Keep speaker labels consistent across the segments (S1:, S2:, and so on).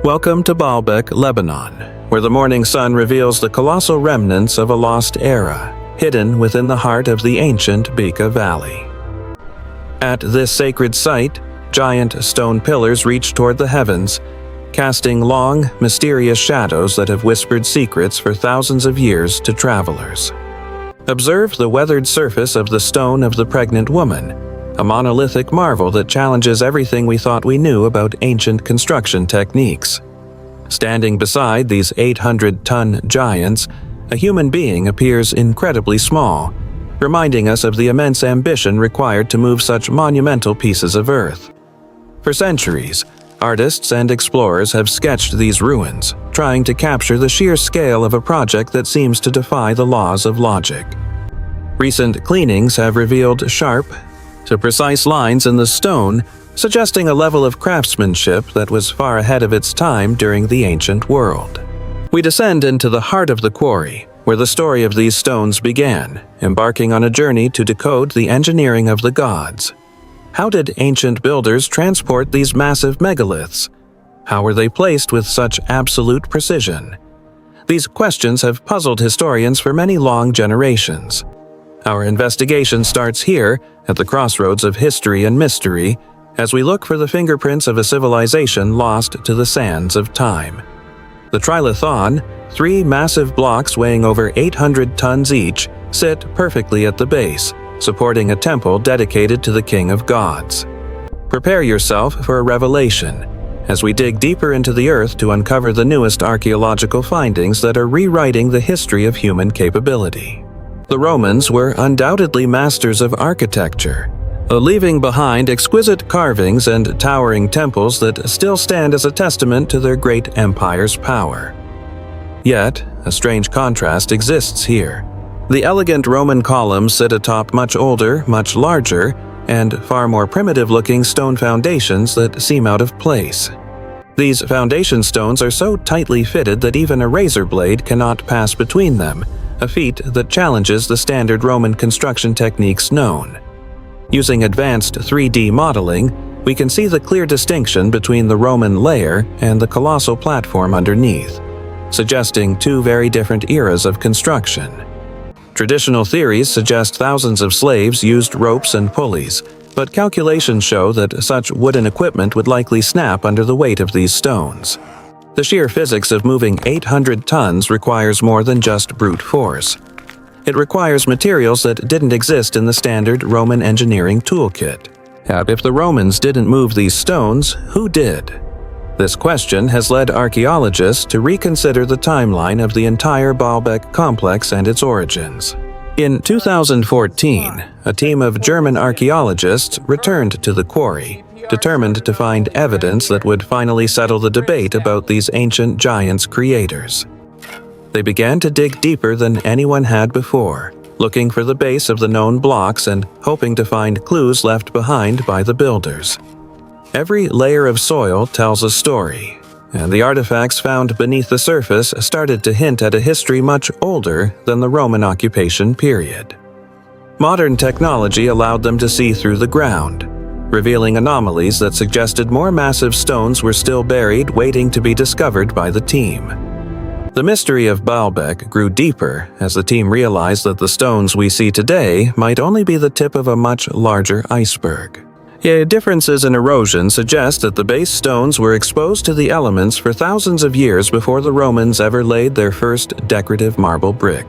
S1: Welcome to Baalbek, Lebanon, where the morning sun reveals the colossal remnants of a lost era, hidden within the heart of the ancient Beka Valley. At this sacred site, giant stone pillars reach toward the heavens, casting long, mysterious shadows that have whispered secrets for thousands of years to travelers. Observe the weathered surface of the Stone of the Pregnant Woman, a monolithic marvel that challenges everything we thought we knew about ancient construction techniques. Standing beside these 800-ton giants, a human being appears incredibly small, reminding us of the immense ambition required to move such monumental pieces of earth. For centuries, artists and explorers have sketched these ruins, trying to capture the sheer scale of a project that seems to defy the laws of logic. Recent cleanings have revealed sharp to precise lines in the stone, suggesting a level of craftsmanship that was far ahead of its time during the ancient world. We descend into the heart of the quarry, where the story of these stones began, embarking on a journey to decode the engineering of the gods. How did ancient builders transport these massive megaliths? How were they placed with such absolute precision? These questions have puzzled historians for many long generations. Our investigation starts here, at the crossroads of history and mystery, as we look for the fingerprints of a civilization lost to the sands of time. The Trilithon, 3 massive blocks weighing over 800 tons each, sit perfectly at the base, supporting a temple dedicated to the King of Gods. Prepare yourself for a revelation, as we dig deeper into the earth to uncover the newest archaeological findings that are rewriting the history of human capability. The Romans were undoubtedly masters of architecture, leaving behind exquisite carvings and towering temples that still stand as a testament to their great empire's power. Yet, a strange contrast exists here. The elegant Roman columns sit atop much older, much larger, and far more primitive-looking stone foundations that seem out of place. These foundation stones are so tightly fitted that even a razor blade cannot pass between them, a feat that challenges the standard Roman construction techniques known. Using advanced 3D modeling, we can see the clear distinction between the Roman layer and the colossal platform underneath, suggesting 2 very different eras of construction. Traditional theories suggest thousands of slaves used ropes and pulleys, but calculations show that such wooden equipment would likely snap under the weight of these stones. The sheer physics of moving 800 tons requires more than just brute force. It requires materials that didn't exist in the standard Roman engineering toolkit. And if the Romans didn't move these stones, who did? This question has led archaeologists to reconsider the timeline of the entire Baalbek complex and its origins. In 2014, a team of German archaeologists returned to the quarry, determined to find evidence that would finally settle the debate about these ancient giants' creators. They began to dig deeper than anyone had before, looking for the base of the known blocks and hoping to find clues left behind by the builders. Every layer of soil tells a story, and the artifacts found beneath the surface started to hint at a history much older than the Roman occupation period. Modern technology allowed them to see through the ground, revealing anomalies that suggested more massive stones were still buried, waiting to be discovered by the team. The mystery of Baalbek grew deeper as the team realized that the stones we see today might only be the tip of a much larger iceberg. Differences in erosion suggest that the base stones were exposed to the elements for thousands of years before the Romans ever laid their first decorative marble brick.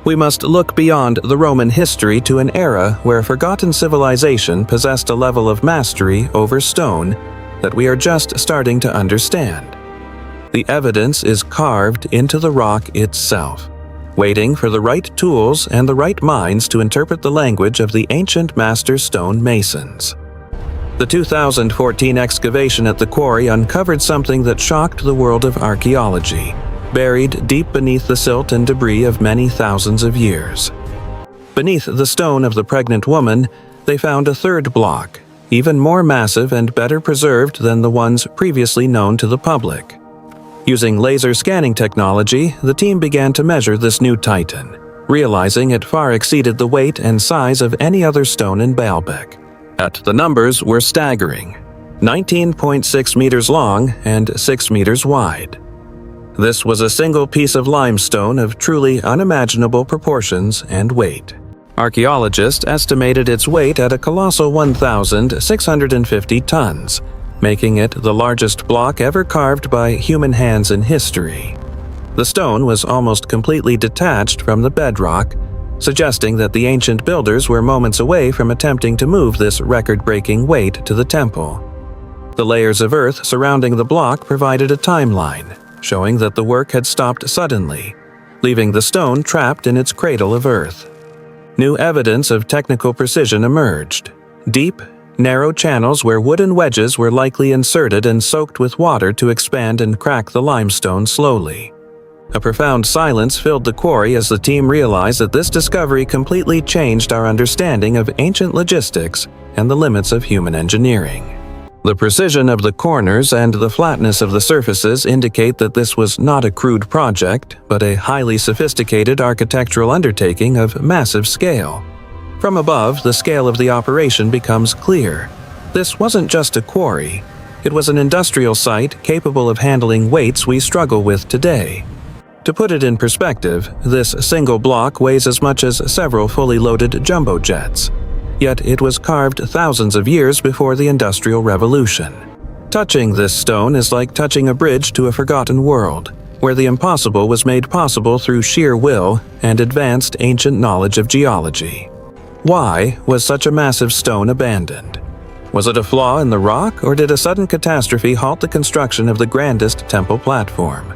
S1: We must look beyond the Roman history to an era where a forgotten civilization possessed a level of mastery over stone that we are just starting to understand. The evidence is carved into the rock itself, waiting for the right tools and the right minds to interpret the language of the ancient master stone masons. The 2014 excavation at the quarry uncovered something that shocked the world of archaeology, buried deep beneath the silt and debris of many thousands of years. Beneath the Stone of the Pregnant Woman, they found a third block, even more massive and better preserved than the ones previously known to the public. Using laser scanning technology, the team began to measure this new titan, realizing it far exceeded the weight and size of any other stone in Baalbek. Yet the numbers were staggering. 19.6 meters long and 6 meters wide. This was a single piece of limestone of truly unimaginable proportions and weight. Archaeologists estimated its weight at a colossal 1,650 tons, making it the largest block ever carved by human hands in history. The stone was almost completely detached from the bedrock, suggesting that the ancient builders were moments away from attempting to move this record-breaking weight to the temple. The layers of earth surrounding the block provided a timeline, showing that the work had stopped suddenly, leaving the stone trapped in its cradle of earth. New evidence of technical precision emerged. Deep, narrow channels where wooden wedges were likely inserted and soaked with water to expand and crack the limestone slowly. A profound silence filled the quarry as the team realized that this discovery completely changed our understanding of ancient logistics and the limits of human engineering. The precision of the corners and the flatness of the surfaces indicate that this was not a crude project, but a highly sophisticated architectural undertaking of massive scale. From above, the scale of the operation becomes clear. This wasn't just a quarry. It was an industrial site capable of handling weights we struggle with today. To put it in perspective, this single block weighs as much as several fully loaded jumbo jets. Yet it was carved thousands of years before the Industrial Revolution. Touching this stone is like touching a bridge to a forgotten world, where the impossible was made possible through sheer will and advanced ancient knowledge of geology. Why was such a massive stone abandoned? Was it a flaw in the rock, or did a sudden catastrophe halt the construction of the grandest temple platform?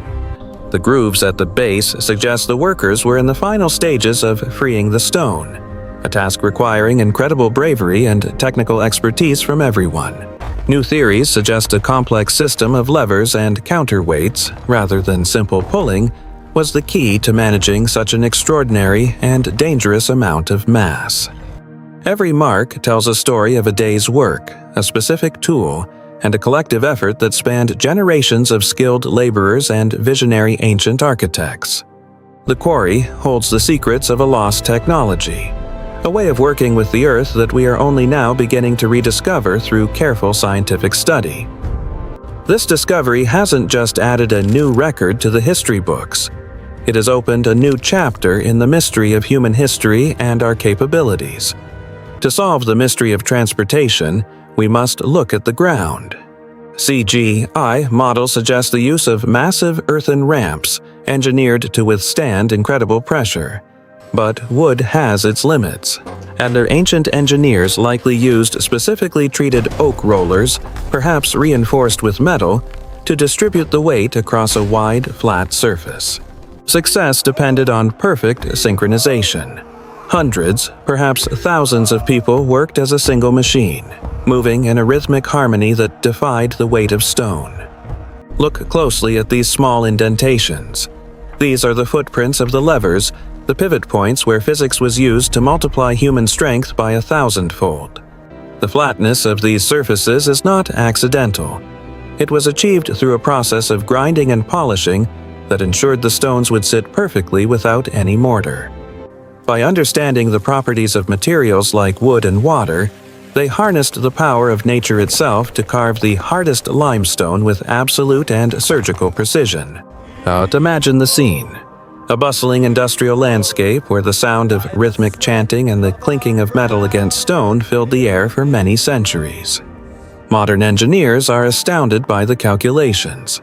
S1: The grooves at the base suggest the workers were in the final stages of freeing the stone, a task requiring incredible bravery and technical expertise from everyone. New theories suggest a complex system of levers and counterweights, rather than simple pulling, was the key to managing such an extraordinary and dangerous amount of mass. Every mark tells a story of a day's work, a specific tool, and a collective effort that spanned generations of skilled laborers and visionary ancient architects. The quarry holds the secrets of a lost technology, a way of working with the earth that we are only now beginning to rediscover through careful scientific study. This discovery hasn't just added a new record to the history books. It has opened a new chapter in the mystery of human history and our capabilities. To solve the mystery of transportation, we must look at the ground. CGI models suggest the use of massive earthen ramps engineered to withstand incredible pressure. But wood has its limits, and their ancient engineers likely used specifically treated oak rollers, perhaps reinforced with metal, to distribute the weight across a wide, flat surface. Success depended on perfect synchronization. Hundreds, perhaps thousands of people worked as a single machine, moving in a rhythmic harmony that defied the weight of stone. Look closely at these small indentations. These are the footprints of the levers, the pivot points where physics was used to multiply human strength by 1,000-fold. The flatness of these surfaces is not accidental. It was achieved through a process of grinding and polishing that ensured the stones would sit perfectly without any mortar. By understanding the properties of materials like wood and water, they harnessed the power of nature itself to carve the hardest limestone with absolute and surgical precision. Imagine the scene. A bustling industrial landscape where the sound of rhythmic chanting and the clinking of metal against stone filled the air for many centuries. Modern engineers are astounded by the calculations.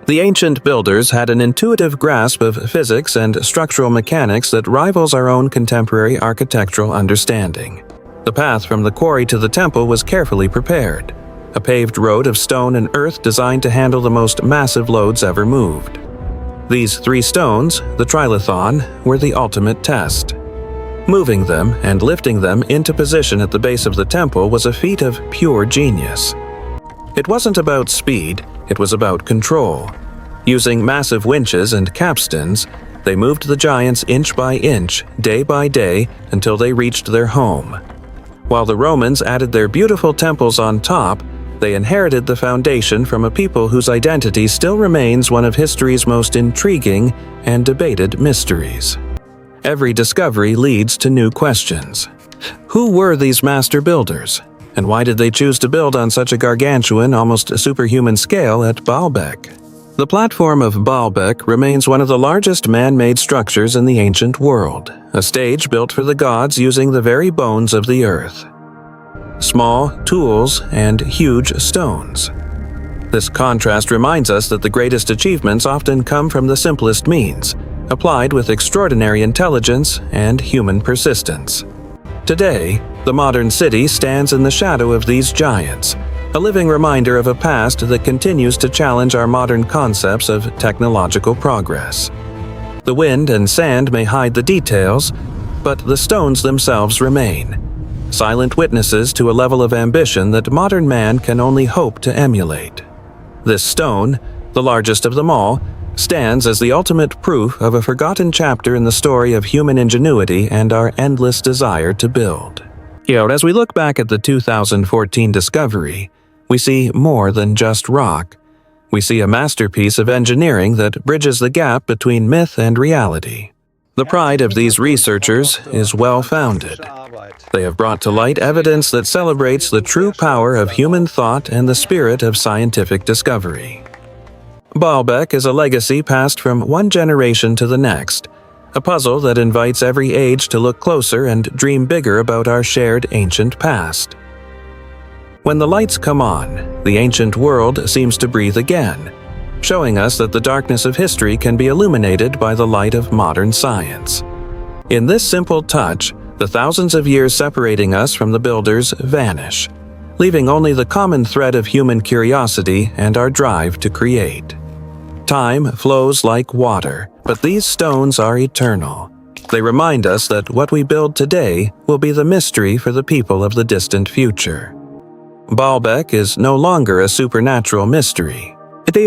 S1: The ancient builders had an intuitive grasp of physics and structural mechanics that rivals our own contemporary architectural understanding. The path from the quarry to the temple was carefully prepared, a paved road of stone and earth designed to handle the most massive loads ever moved. These 3 stones, the Trilithon, were the ultimate test. Moving them and lifting them into position at the base of the temple was a feat of pure genius. It wasn't about speed, it was about control. Using massive winches and capstans, they moved the giants inch by inch, day by day, until they reached their home. While the Romans added their beautiful temples on top, they inherited the foundation from a people whose identity still remains one of history's most intriguing and debated mysteries. Every discovery leads to new questions. Who were these master builders? And why did they choose to build on such a gargantuan, almost superhuman scale at Baalbek? The platform of Baalbek remains one of the largest man-made structures in the ancient world, a stage built for the gods using the very bones of the earth. Small tools and huge stones. This contrast reminds us that the greatest achievements often come from the simplest means, applied with extraordinary intelligence and human persistence. Today, the modern city stands in the shadow of these giants, a living reminder of a past that continues to challenge our modern concepts of technological progress. The wind and sand may hide the details, but the stones themselves remain, silent witnesses to a level of ambition that modern man can only hope to emulate. This stone, the largest of them all, stands as the ultimate proof of a forgotten chapter in the story of human ingenuity and our endless desire to build. As we look back at the 2014 discovery, we see more than just rock. We see a masterpiece of engineering that bridges the gap between myth and reality. The pride of these researchers is well-founded. They have brought to light evidence that celebrates the true power of human thought and the spirit of scientific discovery. Baalbek is a legacy passed from one generation to the next, a puzzle that invites every age to look closer and dream bigger about our shared ancient past. When the lights come on, the ancient world seems to breathe again, showing us that the darkness of history can be illuminated by the light of modern science. In this simple touch, the thousands of years separating us from the builders vanish, leaving only the common thread of human curiosity and our drive to create. Time flows like water, but these stones are eternal. They remind us that what we build today will be the mystery for the people of the distant future. Baalbek is no longer a supernatural mystery,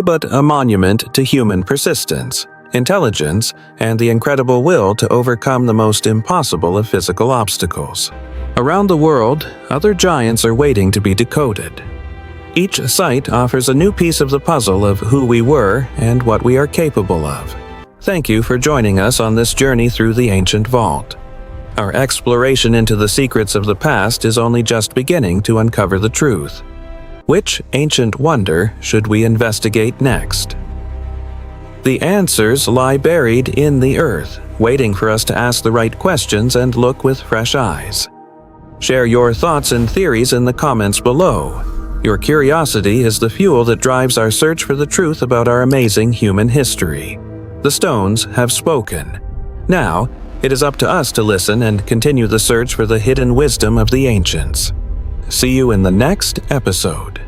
S1: but a monument to human persistence, intelligence, and the incredible will to overcome the most impossible of physical obstacles. Around the world, other giants are waiting to be decoded. Each site offers a new piece of the puzzle of who we were and what we are capable of. Thank you for joining us on this journey through the ancient vault. Our exploration into the secrets of the past is only just beginning to uncover the truth. Which ancient wonder should we investigate next? The answers lie buried in the earth, waiting for us to ask the right questions and look with fresh eyes. Share your thoughts and theories in the comments below. Your curiosity is the fuel that drives our search for the truth about our amazing human history. The stones have spoken. Now, it is up to us to listen and continue the search for the hidden wisdom of the ancients. See you in the next episode.